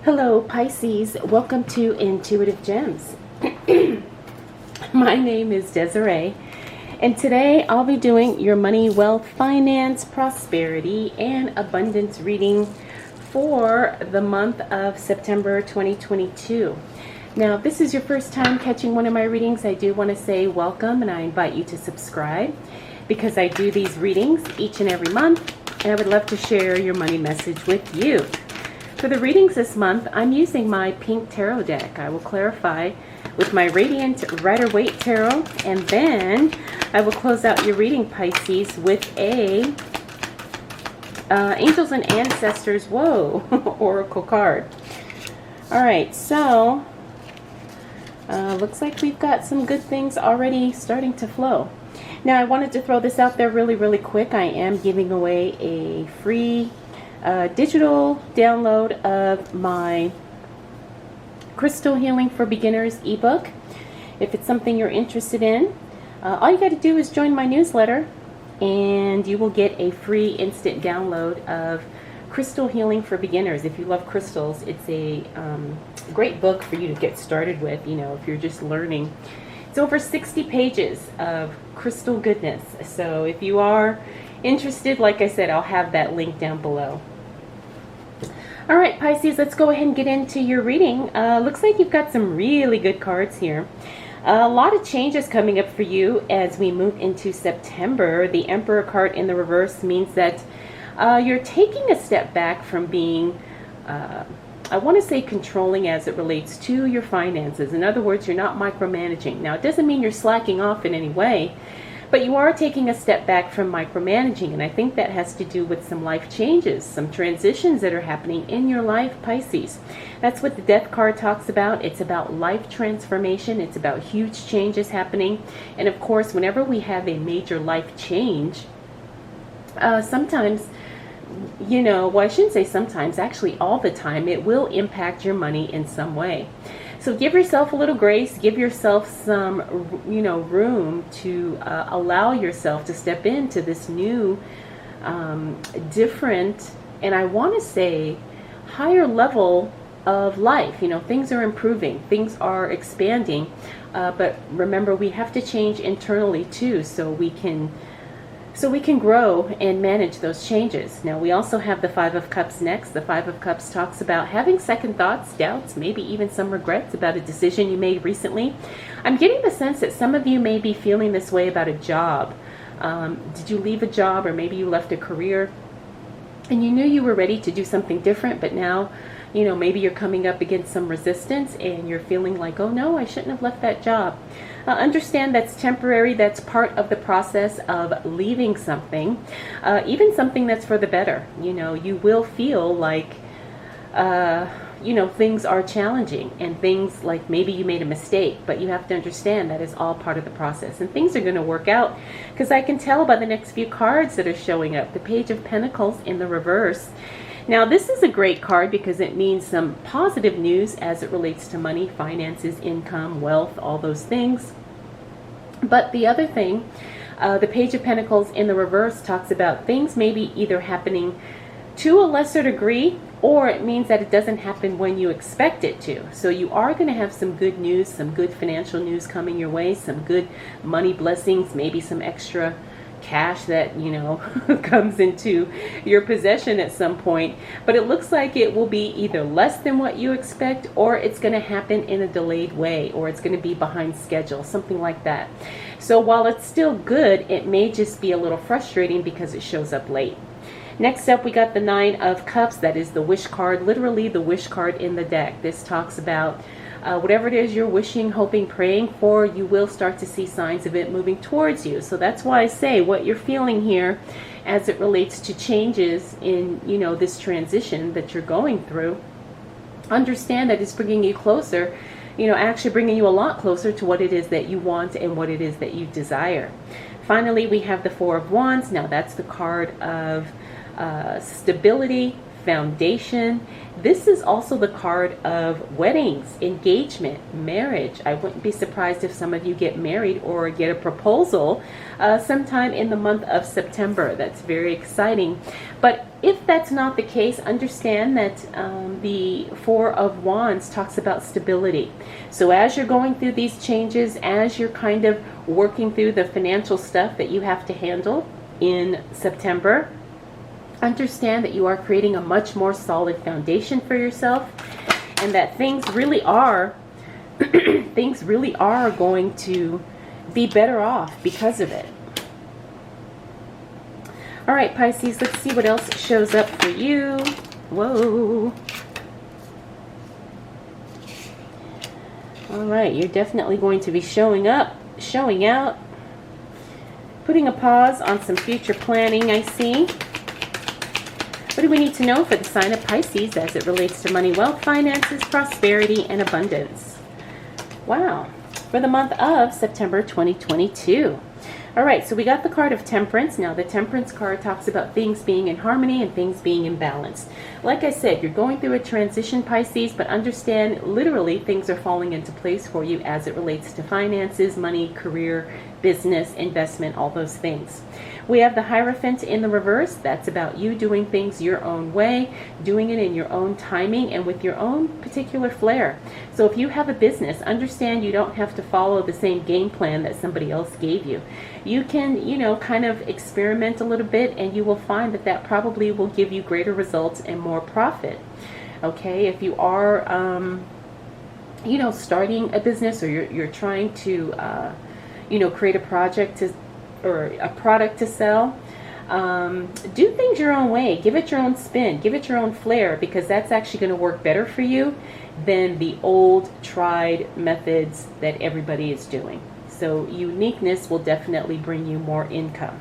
Hello Pisces, welcome to Intuitive Gems. My name is Desiree, and today I'll be doing your money, wealth, finance, prosperity, and abundance reading for the month of September 2022. Now, if this is your first time catching one of my readings, I do want to say welcome, and I invite you to subscribe because I do these readings each and every month, and I would love to share your money message with you. For the readings this month, I'm using my pink tarot deck. I will clarify with my Radiant Rider-Waite Tarot, and then I will close out your reading, Pisces, with a Angels and Ancestors, Oracle card. All right, so looks like we've got some good things already starting to flow. Now, I wanted to throw this out there really quick. I am giving away a free digital download of my Crystal Healing for Beginners ebook. If it's something you're interested in, all you got to do is join my newsletter and you will get a free instant download of Crystal Healing for Beginners. If you love crystals, it's a great book for you to get started with, if you're just learning. It's over 60 pages of crystal goodness. So if you are interested, like I said, I'll have that link down below. All right, Pisces, let's go ahead and get into your reading. Looks like you've got some really good cards here. A lot of changes coming up for you as we move into September. The Emperor card in the reverse means that you're taking a step back from being, I want to say, controlling as it relates to your finances. In other words, you're not micromanaging. Now, it doesn't mean you're slacking off in any way, but you are taking a step back from micromanaging, and I think that has to do with some life changes, some transitions that are happening in your life, Pisces. That's what the Death card talks about. It's about life transformation. It's about huge changes happening. And of course, whenever we have a major life change, sometimes, well, I shouldn't say sometimes, actually all the time, it will impact your money in some way. So give yourself a little grace, give yourself some, room to allow yourself to step into this new, different, and I want to say higher level of life. Things are improving, things are expanding, but remember, we have to change internally too, so we can grow and manage those changes. Now, we also have the Five of Cups next. The Five of Cups talks about having second thoughts, doubts, maybe even some regrets about a decision you made recently. I'm getting the sense that some of you may be feeling this way about a job. Did you leave a job, or maybe you left a career and you knew you were ready to do something different, but now, maybe you're coming up against some resistance and you're feeling like, oh no, I shouldn't have left that job. Understand that's temporary. That's part of the process of leaving something, even something that's for the better. You will feel like, things are challenging, and things like maybe you made a mistake, but you have to understand that is all part of the process, and things are going to work out, because I can tell by the next few cards that are showing up. The Page of Pentacles in the reverse. Now, this is a great card because it means some positive news as it relates to money, finances, income, wealth, all those things. But the other thing, the Page of Pentacles in the reverse talks about things maybe either happening to a lesser degree, or it means that it doesn't happen when you expect it to. So you are going to have some good news, some good financial news coming your way, some good money blessings, maybe some extra cash that comes into your possession at some point, but it looks like it will be either less than what you expect, or it's going to happen in a delayed way, or it's going to be behind schedule, something like that. So while it's still good, it may just be a little frustrating because it shows up late. Next up, we got the Nine of Cups. That is the wish card, literally the wish card in the deck. This talks about whatever it is you're wishing, hoping, praying for, you will start to see signs of it moving towards you. So that's why I say what you're feeling here as it relates to changes in, this transition that you're going through. Understand that it's bringing you closer, actually bringing you a lot closer to what it is that you want and what it is that you desire. Finally, we have the Four of Wands. Now, that's the card of stability, foundation. This is also the card of weddings, engagement, marriage. I wouldn't be surprised if some of you get married or get a proposal sometime in the month of September. That's very exciting. But if that's not the case, understand that the Four of Wands talks about stability. So as you're going through these changes, as you're kind of working through the financial stuff that you have to handle in September, understand that you are creating a much more solid foundation for yourself, and that things really are going to be better off because of it. All right, Pisces, let's see what else shows up for you. Whoa. All right, you're definitely going to be showing up, showing out, putting a pause on some future planning, I see. What do we need to know for the sign of Pisces as it relates to money, wealth, finances, prosperity, and abundance? Wow. For the month of September 2022. All right, so we got the card of Temperance. Now, the Temperance card talks about things being in harmony and things being in balance. Like I said, you're going through a transition, Pisces, but understand literally things are falling into place for you as it relates to finances, money, career, business, investment, all those things. We have the Hierophant in the reverse. That's about you doing things your own way, doing it in your own timing and with your own particular flair. So if you have a business, understand you don't have to follow the same game plan that somebody else gave you. You can, kind of experiment a little bit, and you will find that that probably will give you greater results and more profit. Okay, if you are, starting a business, or you're trying to, create a project or a product to sell, do things your own way. Give it your own spin. Give it your own flair, because that's actually going to work better for you than the old tried methods that everybody is doing. So uniqueness will definitely bring you more income.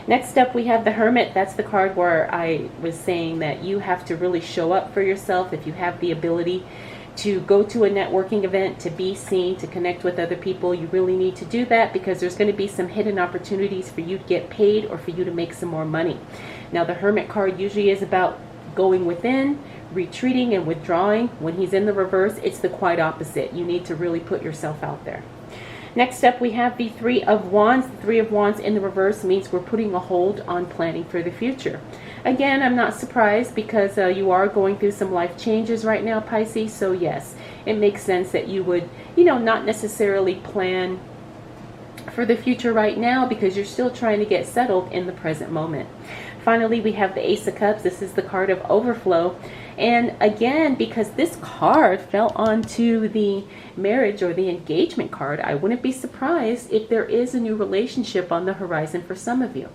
Next up, we have the Hermit. That's the card where I was saying that you have to really show up for yourself. If you have the ability to go to a networking event, to be seen, to connect with other people, you really need to do that, because there's going to be some hidden opportunities for you to get paid or for you to make some more money. Now, the Hermit card usually is about going within, retreating and withdrawing. When he's in the reverse, it's the quite opposite. You need to really put yourself out there. Next up, we have the Three of Wands. The Three of Wands in the reverse means we're putting a hold on planning for the future. Again, I'm not surprised, because you are going through some life changes right now, Pisces. So yes, it makes sense that you would, not necessarily plan for the future right now, because you're still trying to get settled in the present moment. Finally, we have the Ace of Cups. This is the card of overflow. And again, because this card fell onto the marriage or the engagement card, I wouldn't be surprised if there is a new relationship on the horizon for some of you.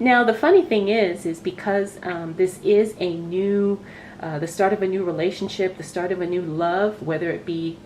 Now, the funny thing is because this is a new, the start of a new relationship, the start of a new love, whether it be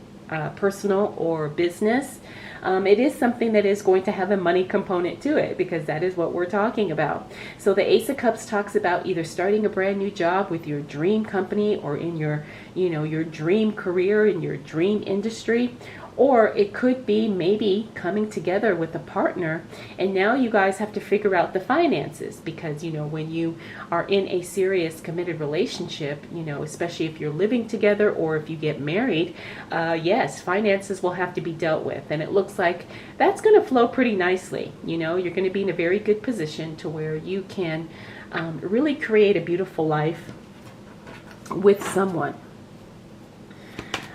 personal or business, it is something that is going to have a money component to it, because that is what we're talking about. So the Ace of Cups talks about either starting a brand new job with your dream company, or in your, your dream career, in your dream industry. Or it could be maybe coming together with a partner, and now you guys have to figure out the finances, because when you are in a serious committed relationship, especially if you're living together or if you get married, yes, finances will have to be dealt with, and it looks like that's going to flow pretty nicely. You're going to be in a very good position to where you can really create a beautiful life with someone.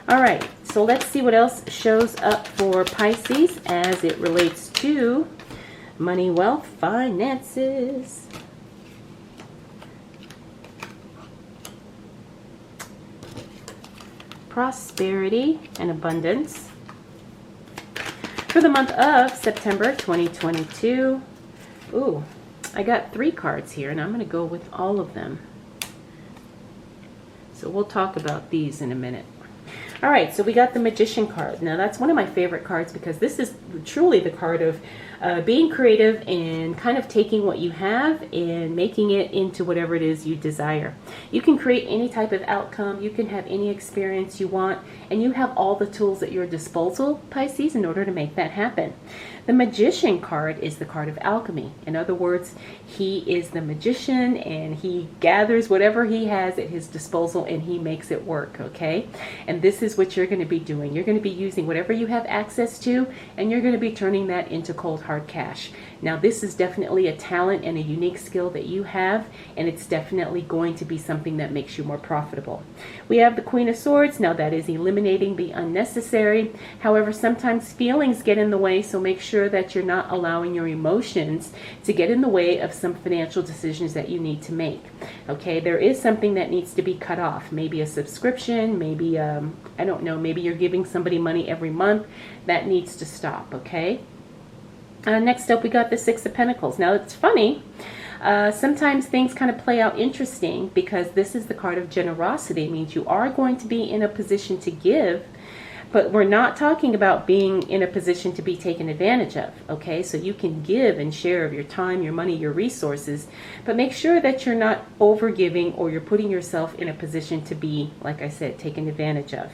All right, so let's see what else shows up for Pisces as it relates to money, wealth, finances. Prosperity and abundance. For the month of September 2022. Ooh, I got 3 cards here, and I'm going to go with all of them. So we'll talk about these in a minute. All right, so we got the Magician card. Now, that's one of my favorite cards, because this is truly the card of being creative and kind of taking what you have and making it into whatever it is you desire. You can create any type of outcome. You can have any experience you want, and you have all the tools at your disposal, Pisces, in order to make that happen. The Magician card is the card of alchemy. In other words, he is the magician, and he gathers whatever he has at his disposal and he makes it work, okay? And this is what you're going to be doing. You're going to be using whatever you have access to, and you're going to be turning that into cold hard cash. Now, this is definitely a talent and a unique skill that you have, and it's definitely going to be something that makes you more profitable. We have the Queen of Swords. Now, that is eliminating the unnecessary. However, sometimes feelings get in the way, so make sure that you're not allowing your emotions to get in the way of some financial decisions that you need to make. Okay, there is something that needs to be cut off. Maybe a subscription, maybe, I don't know, maybe you're giving somebody money every month. That needs to stop, okay? Next up, we got the Six of Pentacles. Now, it's funny. Sometimes things kind of play out interesting because this is the card of generosity. It means you are going to be in a position to give, but we're not talking about being in a position to be taken advantage of, okay? So you can give and share of your time, your money, your resources, but make sure that you're not overgiving or you're putting yourself in a position to be, like I said, taken advantage of.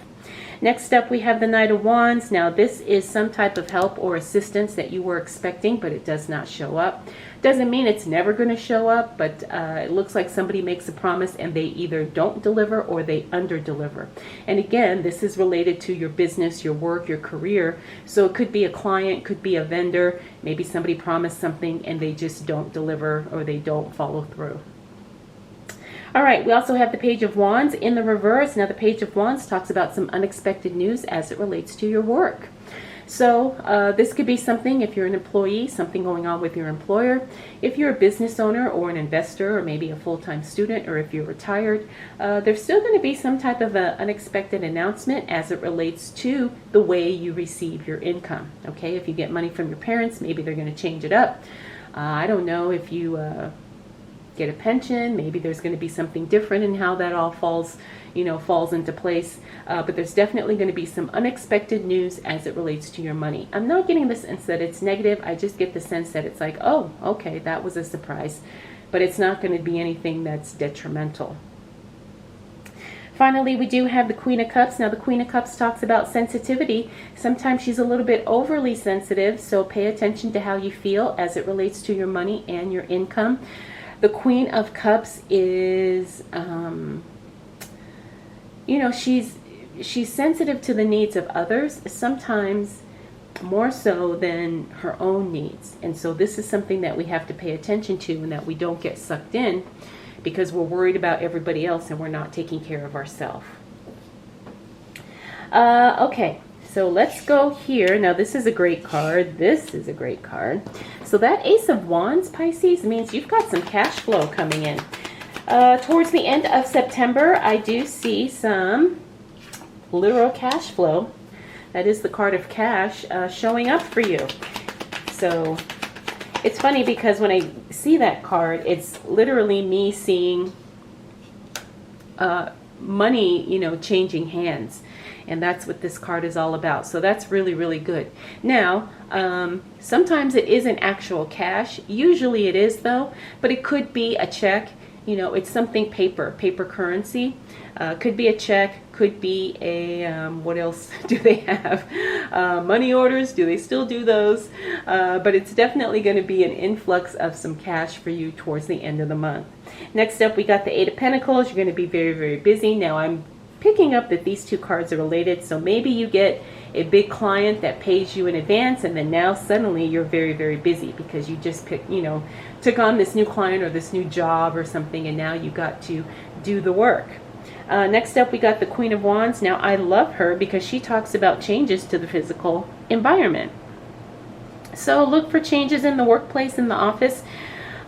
Next up, we have the Knight of Wands. Now, this is some type of help or assistance that you were expecting, but it does not show up. Doesn't mean it's never going to show up, but it looks like somebody makes a promise and they either don't deliver or they under-deliver. And again, this is related to your business, your work, your career. So it could be a client, could be a vendor. Maybe somebody promised something and they just don't deliver or they don't follow through. All right, we also have the Page of Wands in the reverse. Now, the Page of Wands talks about some unexpected news as it relates to your work. So this could be something, if you're an employee, something going on with your employer. If you're a business owner or an investor or maybe a full-time student, or if you're retired, there's still going to be some type of an unexpected announcement as it relates to the way you receive your income. Okay, if you get money from your parents, maybe they're going to change it up. I don't know if you get a pension, maybe there's going to be something different in how that all falls into place. But there's definitely going to be some unexpected news as it relates to your money. I'm not getting the sense that it's negative. I just get the sense that it's like, oh, okay, that was a surprise. But it's not going to be anything that's detrimental. Finally, we do have the Queen of Cups. Now, the Queen of Cups talks about sensitivity. Sometimes she's a little bit overly sensitive, so pay attention to how you feel as it relates to your money and your income. The Queen of Cups is, she's sensitive to the needs of others, sometimes more so than her own needs. And so this is something that we have to pay attention to and that we don't get sucked in because we're worried about everybody else and we're not taking care of ourselves. Okay. So let's go here. Now, this is a great card. This is a great card. So that Ace of Wands, Pisces, means you've got some cash flow coming in. Towards the end of September, I do see some literal cash flow. That is the card of cash showing up for you. So it's funny because when I see that card, it's literally me seeing money, changing hands. And that's what this card is all about. So that's really, really good. Now, sometimes it isn't actual cash. Usually it is, though. But it could be a check. It's something paper currency. Could be a check. Could be a, what else do they have? Money orders. Do they still do those? But it's definitely going to be an influx of some cash for you towards the end of the month. Next up, we got the Eight of Pentacles. You're going to be very, very busy. Now, I'm picking up that these two cards are related, so maybe you get a big client that pays you in advance, and then now suddenly you're very, very busy because you just took on this new client or this new job or something, and now you got to do the work. Next up, we got the Queen of Wands. Now, I love her because she talks about changes to the physical environment. So look for changes in the workplace, in the office.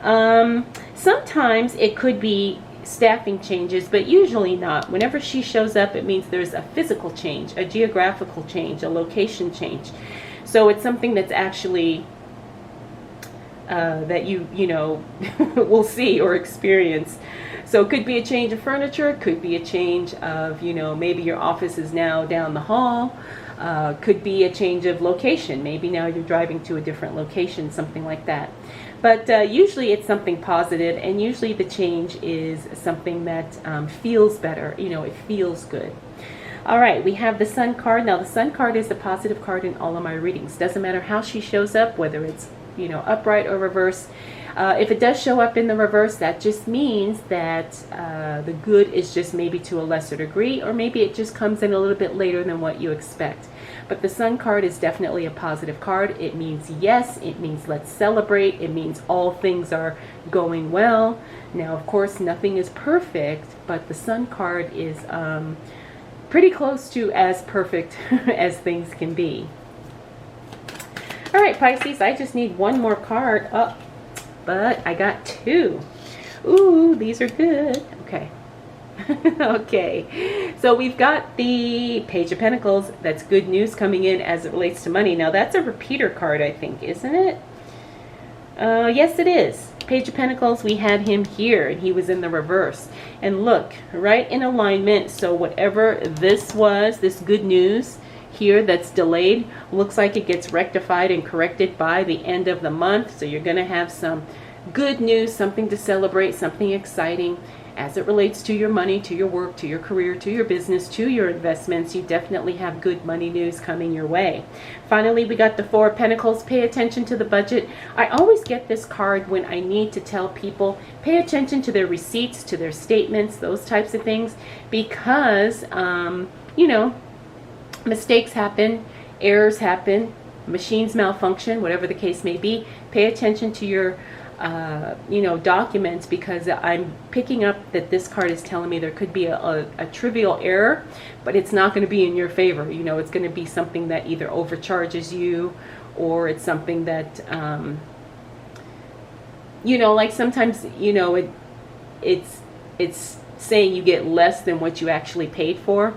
Sometimes it could be staffing changes, but usually not. Whenever she shows up, it means there's a physical change, a geographical change, a location change. So it's something that's actually that you know, will see or experience. So it could be a change of furniture, it could be a change of, you know, maybe your office is now down the hall, could be a change of location. Maybe now you're driving to a different location, something like that. But usually it's something positive, and usually the change is something that feels better. You know, it feels good. All right, we have the Sun card. Now the Sun card is the positive card in all of my readings. Doesn't matter how she shows up, whether it's, you know, upright or reverse. If it does show up in the reverse, that just means that the good is just maybe to a lesser degree, or maybe it just comes in a little bit later than what you expect. But the Sun card is definitely a positive card. It means yes, it means let's celebrate, it means all things are going well. Now, of course, nothing is perfect, but the Sun card is pretty close to as perfect as things can be. All right, Pisces, I just need one more card up. But I got two. Ooh, these are good. Okay. Okay. So we've got the Page of Pentacles. That's good news coming in as it relates to money. Now that's a repeater card, I think, isn't it? Yes, it is. Page of Pentacles, we had him here, and he was in the reverse. And look, right in alignment. So whatever this was, this good news here that's delayed, looks like it gets rectified and corrected by the end of the month. So you're going to have some good news, something to celebrate, something exciting as it relates to your money, to your work, to your career, to your business, to your investments. You definitely have good money news coming your way. Finally, we got the Four of Pentacles. Pay attention to the budget. I always get this card when I need to tell people, pay attention to their receipts, to their statements, those types of things, because, you know, mistakes happen, errors happen, machines malfunction, whatever the case may be. Pay attention to your, you know, documents, because I'm picking up that this card is telling me there could be a trivial error, but it's not going to be in your favor. You know, it's going to be something that either overcharges you, or it's something that, you know, like sometimes, you know, it's saying you get less than what you actually paid for.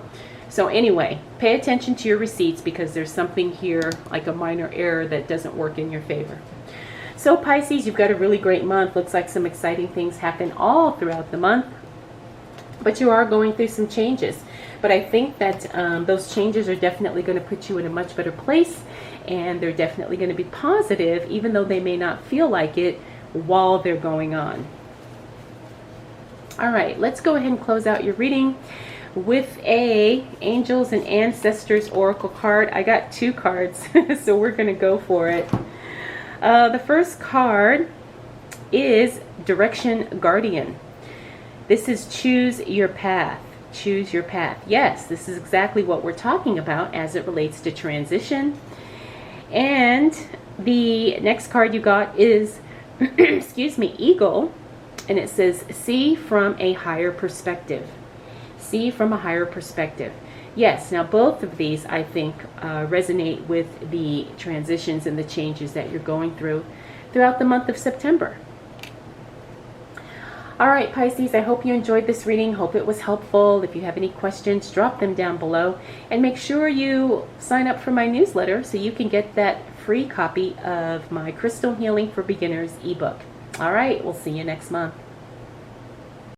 So anyway, pay attention to your receipts, because there's something here, like a minor error, that doesn't work in your favor. So Pisces, you've got a really great month. Looks like some exciting things happen all throughout the month, but you are going through some changes. But I think that those changes are definitely going to put you in a much better place, and they're definitely going to be positive, even though they may not feel like it while they're going on. All right, let's go ahead and close out your reading with a Angels and Ancestors Oracle card. I got two cards, so we're going to go for it. The first card is Direction Guardian. This is choose your path. Choose your path. Yes, this is exactly what we're talking about as it relates to transition. And the next card you got is, excuse me, Eagle, and it says see from a higher perspective. See from a higher perspective. Yes, now both of these, I think, resonate with the transitions and the changes that you're going through throughout the month of September. All right, Pisces, I hope you enjoyed this reading. Hope it was helpful. If you have any questions, drop them down below. And make sure you sign up for my newsletter so you can get that free copy of my Crystal Healing for Beginners ebook. All right, we'll see you next month.